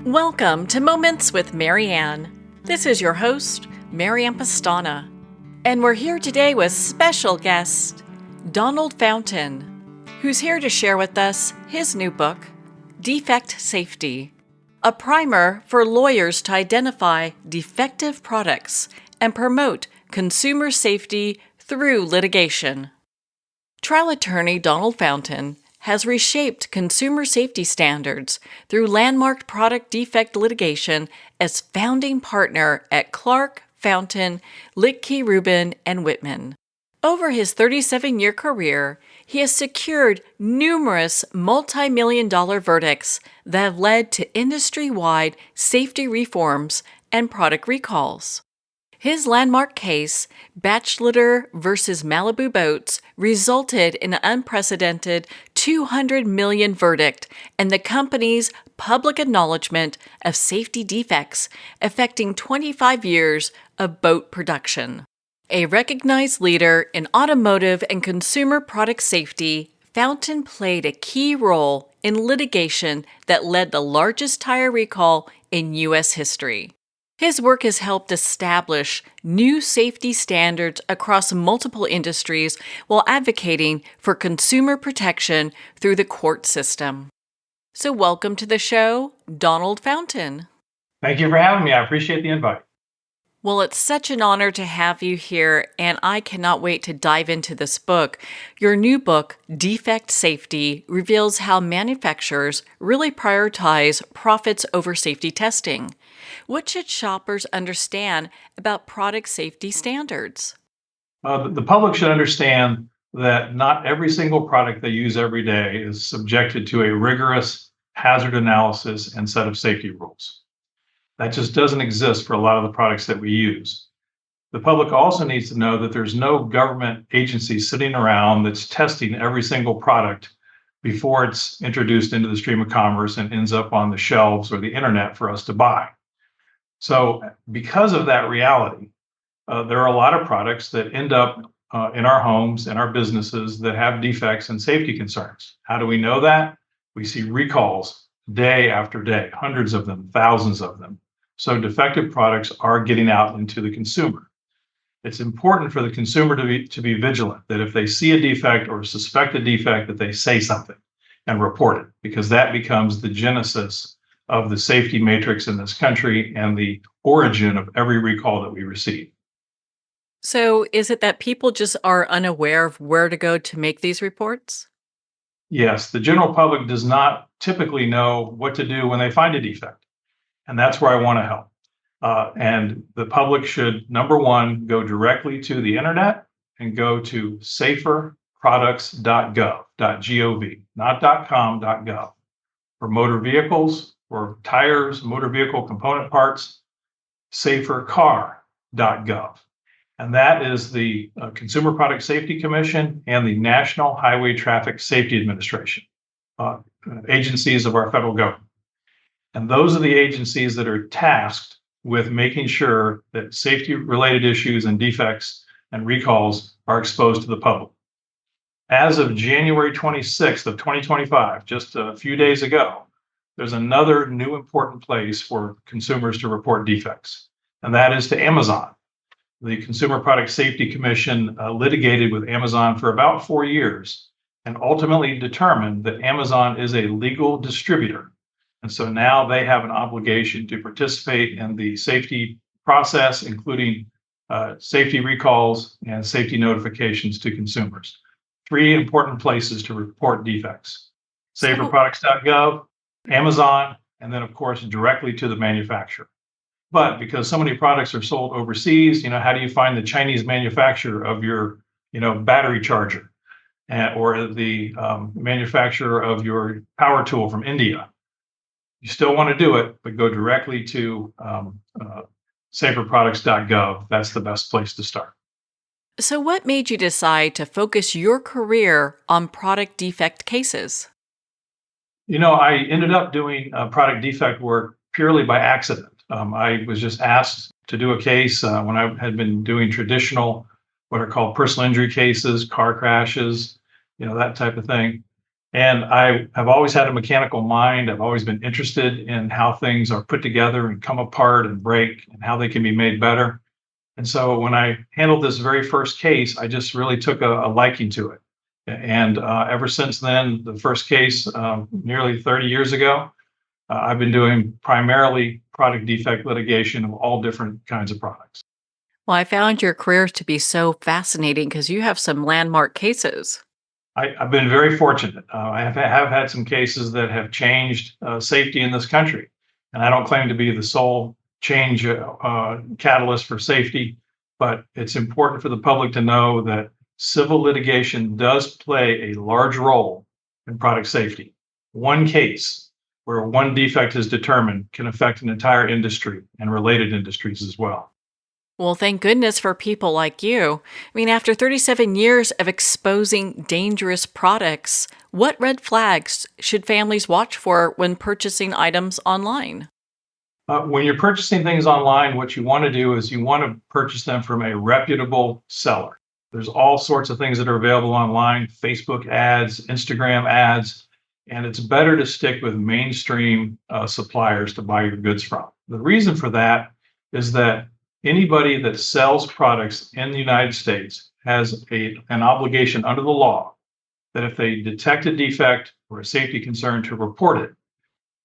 Welcome to Moments with Marianne. This is your host, Marianne Pastana, and we're here today with special guest, Donald Fountain, who's here to share with us his new book, Defect Safety, a primer for lawyers to identify defective products and promote consumer safety through litigation. Trial attorney Donald Fountain has reshaped consumer safety standards through landmark product defect litigation as founding partner at Clark, Fountain, Litkey, Rubin, and Whitman. Over his 37-year career, he has secured numerous multi-million-dollar verdicts that have led to industry-wide safety reforms and product recalls. His landmark case, Batchelor versus Malibu Boats, resulted in an unprecedented $200 million verdict and the company's public acknowledgement of safety defects affecting 25 years of boat production. A recognized leader in automotive and consumer product safety, Fountain played a key role in litigation that led the largest tire recall in U.S. history. His work has helped establish new safety standards across multiple industries while advocating for consumer protection through the court system. So welcome to the show, Donald Fountain. Thank you for having me. I appreciate the invite. Well, it's such an honor to have you here, and I cannot wait to dive into this book. Your new book, Defect Safety, reveals how manufacturers really prioritize profits over safety testing. What should shoppers understand about product safety standards? The public should understand that not every single product they use every day is subjected to a rigorous hazard analysis and set of safety rules. That just doesn't exist for a lot of the products that we use. The public also needs to know that there's no government agency sitting around that's testing every single product before it's introduced into the stream of commerce and ends up on the shelves or the internet for us to buy. So because of that reality, there are a lot of products that end up in our homes and our businesses that have defects and safety concerns. How do we know that? We see recalls day after day, hundreds of them, thousands of them. So defective products are getting out into the consumer. It's important for the consumer to be vigilant, that if they see a defect or suspect a defect, that they say something and report it, because that becomes the genesis of the safety matrix in this country and the origin of every recall that we receive. So is it that people just are unaware of where to go to make these reports? Yes, the general public does not typically know what to do when they find a defect. And that's where I want to help. And the public should, number one, go directly to the internet and go to saferproducts.gov, not .com, .gov. For motor vehicles, for tires, motor vehicle component parts, safercar.gov. And that is the Consumer Product Safety Commission and the National Highway Traffic Safety Administration, agencies of our federal government. And those are the agencies that are tasked with making sure that safety-related issues and defects and recalls are exposed to the public. As of January 26th of 2025, just a few days ago, there's another new important place for consumers to report defects, and that is to Amazon. The Consumer Product Safety Commission litigated with Amazon for about 4 years and ultimately determined that Amazon is a legal distributor. And so now they have an obligation to participate in the safety process, including safety recalls and safety notifications to consumers. 3 important places to report defects: saferproducts.gov, Amazon, and then, of course, directly to the manufacturer. But because so many products are sold overseas, how do you find the Chinese manufacturer of your, battery charger, or the manufacturer of your power tool from India? You still want to do it, but go directly to saferproducts.gov. That's the best place to start. So what made you decide to focus your career on product defect cases? I ended up doing product defect work purely by accident. I was just asked to do a case when I had been doing traditional, what are called personal injury cases, car crashes, that type of thing. And I have always had a mechanical mind. I've always been interested in how things are put together and come apart and break and how they can be made better. And so when I handled this very first case, I just really took a liking to it. And ever since then, the first case nearly 30 years ago, I've been doing primarily product defect litigation of all different kinds of products. Well, I found your career to be so fascinating because you have some landmark cases. I've been very fortunate. I have had some cases that have changed safety in this country. And I don't claim to be the sole change catalyst for safety, but it's important for the public to know that civil litigation does play a large role in product safety. One case where one defect is determined can affect an entire industry and related industries as well. Well, thank goodness for people like you. I mean, after 37 years of exposing dangerous products, what red flags should families watch for when purchasing items online? When you're purchasing things online, what you want to do is you want to purchase them from a reputable seller. There's all sorts of things that are available online, Facebook ads, Instagram ads, and it's better to stick with mainstream suppliers to buy your goods from. The reason for that is that anybody that sells products in the United States has an obligation under the law that if they detect a defect or a safety concern to report it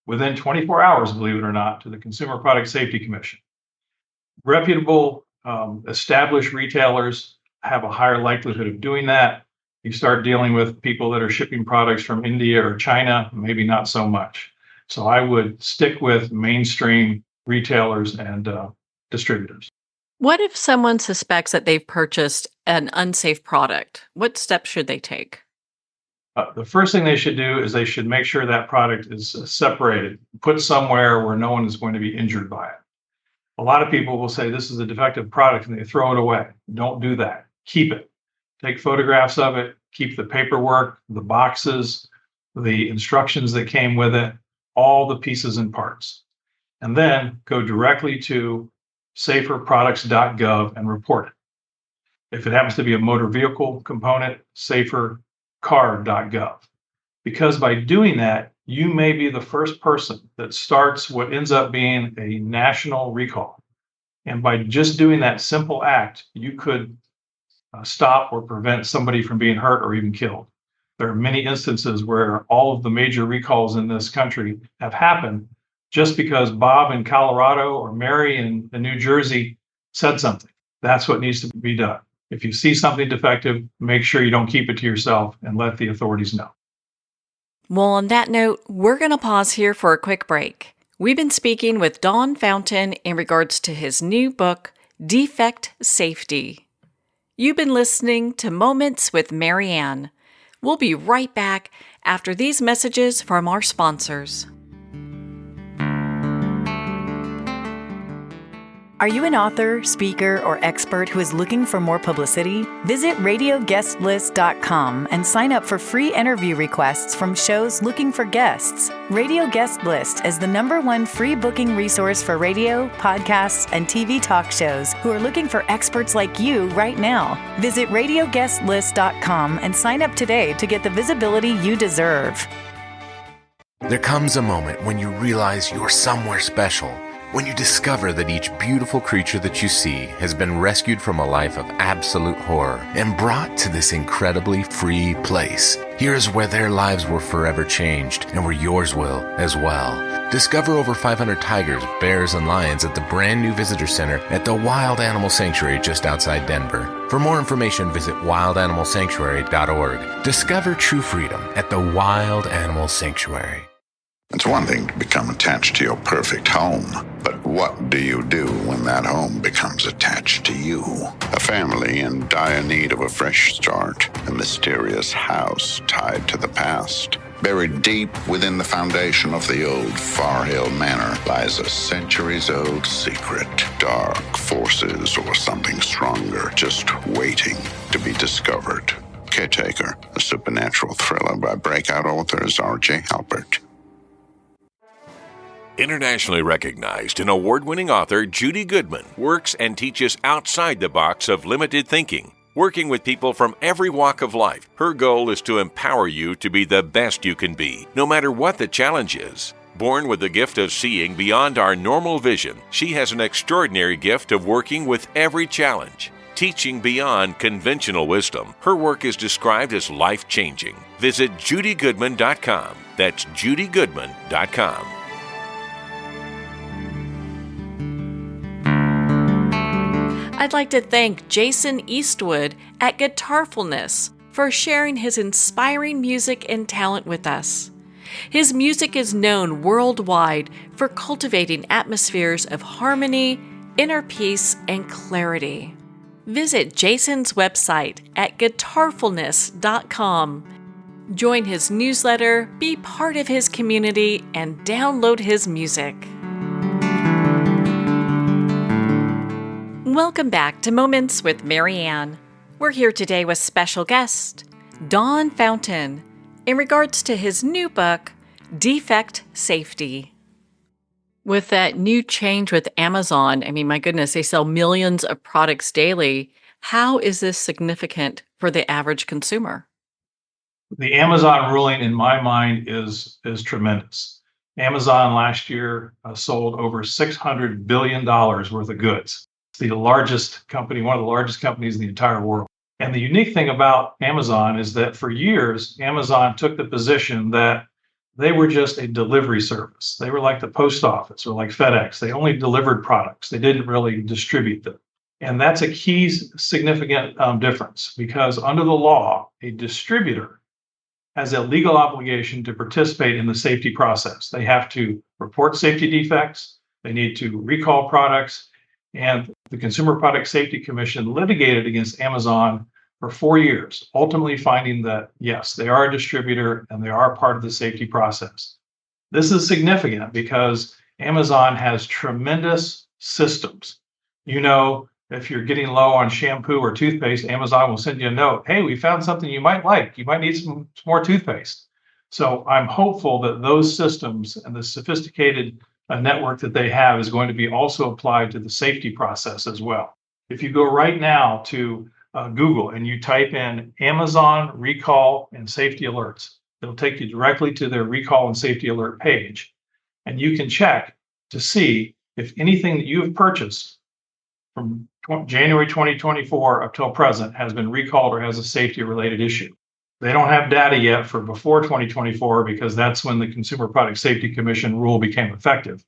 within 24 hours, believe it or not, to the Consumer Product Safety Commission. Reputable, established retailers have a higher likelihood of doing that. You start dealing with people that are shipping products from India or China, maybe not so much. So I would stick with mainstream retailers and distributors. What if someone suspects that they've purchased an unsafe product? What steps should they take? The first thing they should do is they should make sure that product is separated, put somewhere where no one is going to be injured by it. A lot of people will say this is a defective product and they throw it away. Don't do that. Keep it. Take photographs of it, keep the paperwork, the boxes, the instructions that came with it, all the pieces and parts. And then go directly to saferproducts.gov and report it. If it happens to be a motor vehicle component, safercar.gov. Because by doing that, you may be the first person that starts what ends up being a national recall. And by just doing that simple act, you could stop or prevent somebody from being hurt or even killed. There are many instances where all of the major recalls in this country have happened just because Bob in Colorado or Mary in New Jersey said something. That's what needs to be done. If you see something defective, make sure you don't keep it to yourself and let the authorities know. Well, on that note, we're going to pause here for a quick break. We've been speaking with Don Fountain in regards to his new book, Defect Safety. You've been listening to Moments with Marianne. We'll be right back after these messages from our sponsors. Are you an author, speaker, or expert who is looking for more publicity? Visit radioguestlist.com and sign up for free interview requests from shows looking for guests. Radio Guest List is the #1 free booking resource for radio, podcasts, and TV talk shows who are looking for experts like you right now. Visit radioguestlist.com and sign up today to get the visibility you deserve. There comes a moment when you realize you're somewhere special. When you discover that each beautiful creature that you see has been rescued from a life of absolute horror and brought to this incredibly free place. Here's where their lives were forever changed and where yours will as well. Discover over 500 tigers, bears, and lions at the brand new visitor center at the Wild Animal Sanctuary just outside Denver. For more information, visit wildanimalsanctuary.org. Discover true freedom at the Wild Animal Sanctuary. It's one thing to become attached to your perfect home, but what do you do when that home becomes attached to you? A family in dire need of a fresh start, a mysterious house tied to the past. Buried deep within the foundation of the old Far Hill Manor lies a centuries-old secret. Dark forces or something stronger just waiting to be discovered. Caretaker, a supernatural thriller by breakout authors R.J. Halpert. Internationally recognized and award-winning author Judy Goodman works and teaches outside the box of limited thinking. Working with people from every walk of life, her goal is to empower you to be the best you can be, no matter what the challenge is. Born with the gift of seeing beyond our normal vision, she has an extraordinary gift of working with every challenge. Teaching beyond conventional wisdom, her work is described as life-changing. Visit judygoodman.com. That's judygoodman.com. I'd like to thank Jason Eastwood at Guitarfulness for sharing his inspiring music and talent with us. His music is known worldwide for cultivating atmospheres of harmony, inner peace, and clarity. Visit Jason's website at guitarfulness.com. Join his newsletter, be part of his community, and download his music. Welcome back to Moments with Marianne. We're here today with special guest, Don Fountain, in regards to his new book, Defect Safety. With that new change with Amazon, I mean, my goodness, they sell millions of products daily. How is this significant for the average consumer? The Amazon ruling, in my mind, is tremendous. Amazon last year sold over $600 billion worth of goods. It's the largest company, one of the largest companies in the entire world. And the unique thing about Amazon is that for years, Amazon took the position that they were just a delivery service. They were like the post office or like FedEx. They only delivered products. They didn't really distribute them. And that's a key significant difference, because under the law, a distributor has a legal obligation to participate in the safety process. They have to report safety defects. They need to recall products. And the Consumer Product Safety Commission litigated against Amazon for 4 years, ultimately finding that, yes, they are a distributor and they are part of the safety process. This is significant because Amazon has tremendous systems. You know, if you're getting low on shampoo or toothpaste, Amazon will send you a note. Hey, we found something you might like. You might need some more toothpaste. So I'm hopeful that those systems and the sophisticated network that they have is going to be also applied to the safety process as well. If you go right now to Google and you type in Amazon recall and safety alerts, it'll take you directly to their recall and safety alert page. And you can check to see if anything that you have purchased from January 2024 up till present has been recalled or has a safety related issue. They don't have data yet for before 2024 because that's when the Consumer Product Safety Commission rule became effective.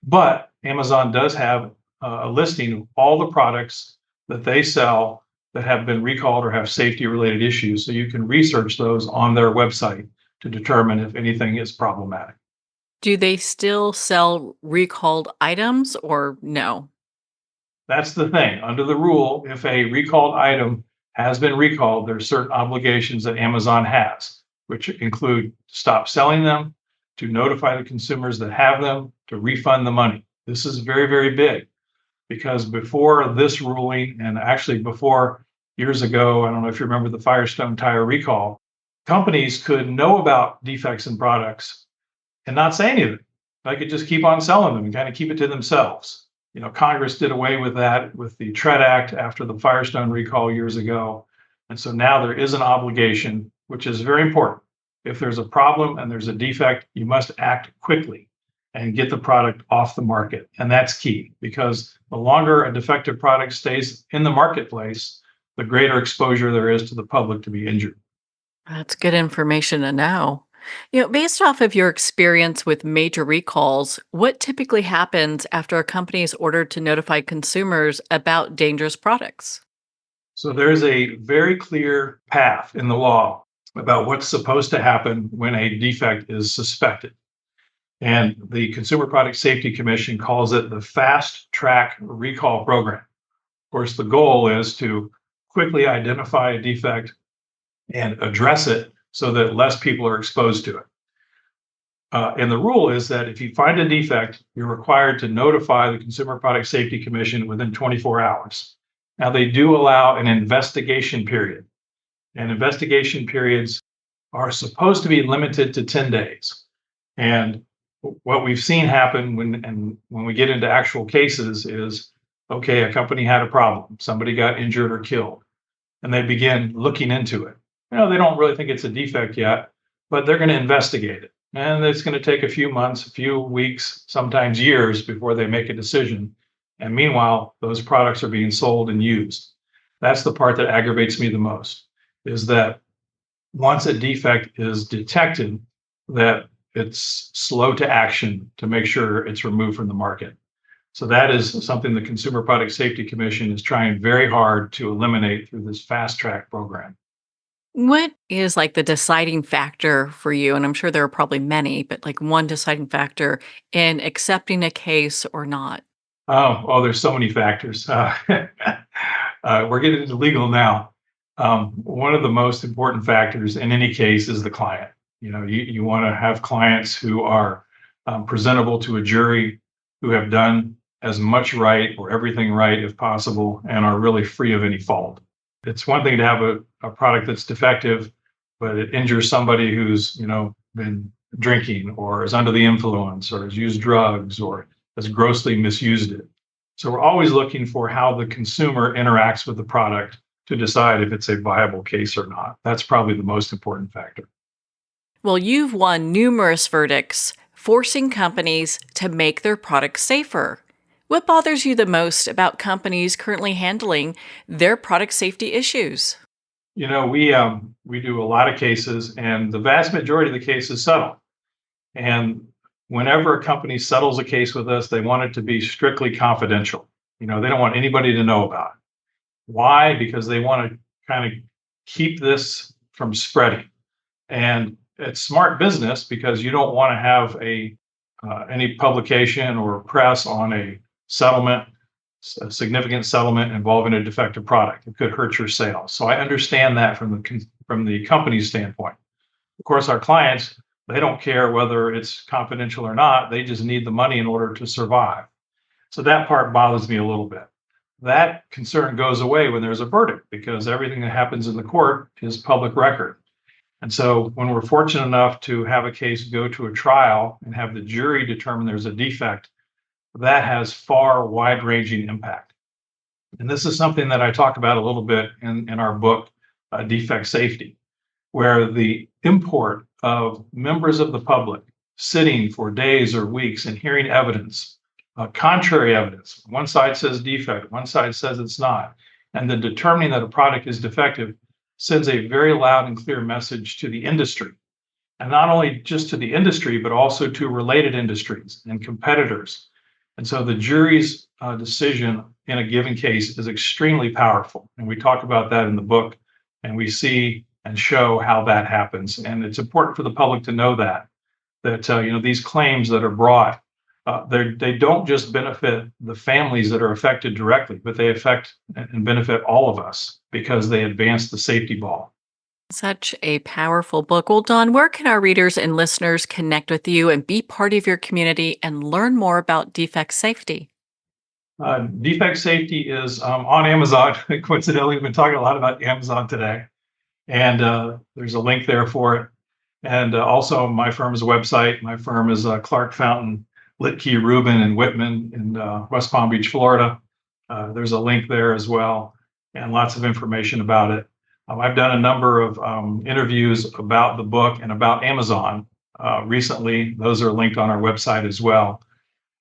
But Amazon does have a listing of all the products that they sell that have been recalled or have safety related issues. So you can research those on their website to determine if anything is problematic. Do they still sell recalled items or no? That's the thing. Under the rule, if a recalled item has been recalled, there are certain obligations that Amazon has, which include stop selling them, to notify the consumers that have them, to refund the money. This is very, very big because before this ruling, and actually before years ago, I don't know if you remember the Firestone tire recall, companies could know about defects in products and not say anything. They could just keep on selling them and kind of keep it to themselves. You know, Congress did away with that with the Tread Act after the Firestone recall years ago. And so now there is an obligation, which is very important. If there's a problem and there's a defect, you must act quickly and get the product off the market. And that's key because the longer a defective product stays in the marketplace, the greater exposure there is to the public to be injured. That's good information to know. Based off of your experience with major recalls, what typically happens after a company is ordered to notify consumers about dangerous products? So there's a very clear path in the law about what's supposed to happen when a defect is suspected. And the Consumer Product Safety Commission calls it the fast track recall program. Of course, the goal is to quickly identify a defect and address it so that less people are exposed to it. And the rule is that if you find a defect, you're required to notify the Consumer Product Safety Commission within 24 hours. Now, they do allow an investigation period, and investigation periods are supposed to be limited to 10 days. And what we've seen happen when we get into actual cases is, okay, a company had a problem, somebody got injured or killed. and they begin looking into it. They don't really think it's a defect yet, but they're going to investigate it. And it's going to take a few months, a few weeks, sometimes years before they make a decision. And meanwhile, those products are being sold and used. That's the part that aggravates me the most, is that once a defect is detected, that it's slow to action to make sure it's removed from the market. So that is something the Consumer Product Safety Commission is trying very hard to eliminate through this fast track program. What is like the deciding factor for you? And I'm sure there are probably many, but like one deciding factor in accepting a case or not. There's so many factors. We're getting into legal now. One of the most important factors in any case is the client. You want to have clients who are presentable to a jury, who have done as much right or everything right if possible, and are really free of any fault. It's one thing to have a product that's defective, but it injures somebody who's been drinking or is under the influence or has used drugs or has grossly misused it. So we're always looking for how the consumer interacts with the product to decide if it's a viable case or not. That's probably the most important factor. Well, you've won numerous verdicts forcing companies to make their products safer. What bothers you the most about companies currently handling their product safety issues? We do a lot of cases, and the vast majority of the cases settle. And whenever a company settles a case with us, they want it to be strictly confidential. They don't want anybody to know about it. Why? Because they want to kind of keep this from spreading. And it's smart business because you don't want to have any publication or press on a significant settlement involving a defective product. It could hurt your sales. So I understand that from the company's standpoint. Of course, our clients, they don't care whether it's confidential or not. They just need the money in order to survive. So that part bothers me a little bit. That concern goes away when there's a verdict because everything that happens in the court is public record. And so when we're fortunate enough to have a case go to a trial and have the jury determine there's a defect, that has far wide-ranging impact. And this is something that I talk about a little bit in our book, Defect Safety, where the import of members of the public sitting for days or weeks and hearing evidence, contrary evidence. One side says defect, one side says it's not. And then determining that a product is defective sends a very loud and clear message to the industry. And not only just to the industry, but also to related industries and competitors. And so the jury's decision in a given case is extremely powerful. And we talk about that in the book, and we see and show how that happens. And it's important for the public to know that these claims that are brought, they don't just benefit the families that are affected directly, but they affect and benefit all of us because they advance the safety ball. Such a powerful book. Well, Don, where can our readers and listeners connect with you and be part of your community and learn more about Defect Safety? Defect Safety is on Amazon. Coincidentally, we've been talking a lot about Amazon today. And there's a link there for it. And also my firm's website. My firm is Clark Fountain, Litkey, Rubin, and Whitman in West Palm Beach, Florida. There's a link there as well, and lots of information about it. I've done a number of interviews about the book and about Amazon recently. Those are linked on our website as well.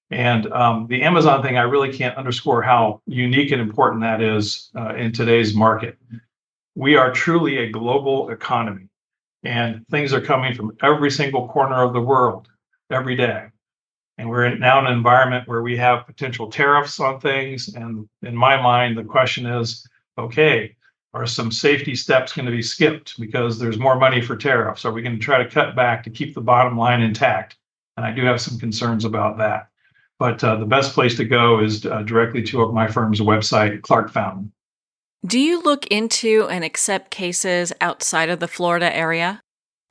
And the Amazon thing, I really can't underscore how unique and important that is in today's market. We are truly a global economy, and things are coming from every single corner of the world every day. And we're now in an environment where we have potential tariffs on things. And in my mind, the question is, okay, are some safety steps going to be skipped because there's more money for tariffs? Are we going to try to cut back to keep the bottom line intact? And I do have some concerns about that. But the best place to go is directly to my firm's website, Clark Fountain. Do you look into and accept cases outside of the Florida area?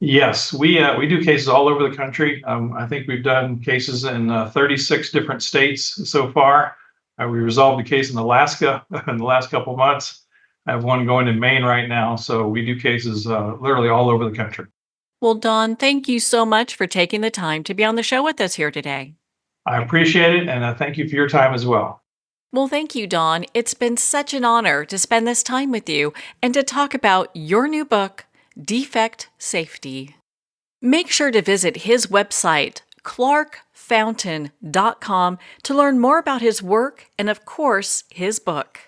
Yes, we do cases all over the country. I think we've done cases in 36 different states so far. We resolved a case in Alaska in the last couple of months. I have one going in Maine right now. So we do cases literally all over the country. Well, Don, thank you so much for taking the time to be on the show with us here today. I appreciate it. And thank you for your time as well. Well, thank you, Dawn. It's been such an honor to spend this time with you and to talk about your new book, Defect Safety. Make sure to visit his website, clarkfountain.com, to learn more about his work and, of course, his book.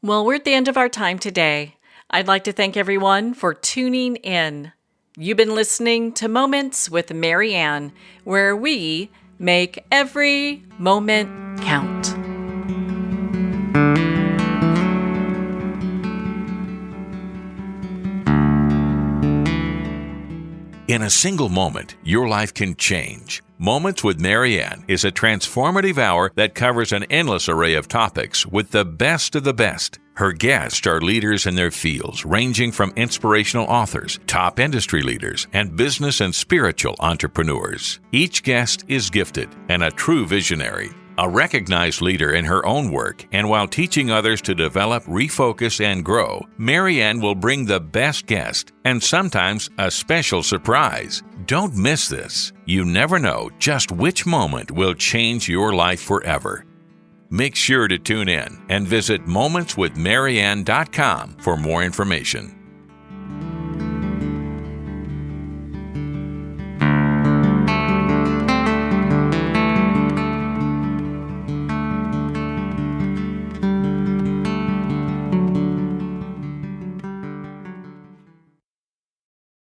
Well, we're at the end of our time today. I'd like to thank everyone for tuning in. You've been listening to Moments with Marianne, where we make every moment count. In a single moment, your life can change. Moments with Marianne is a transformative hour that covers an endless array of topics with the best of the best. Her guests are leaders in their fields, ranging from inspirational authors, top industry leaders, and business and spiritual entrepreneurs. Each guest is gifted and a true visionary, a recognized leader in her own work, and while teaching others to develop, refocus, and grow, Marianne will bring the best guest and sometimes a special surprise. Don't miss this. You never know just which moment will change your life forever. Make sure to tune in and visit momentswithmarianne.com for more information.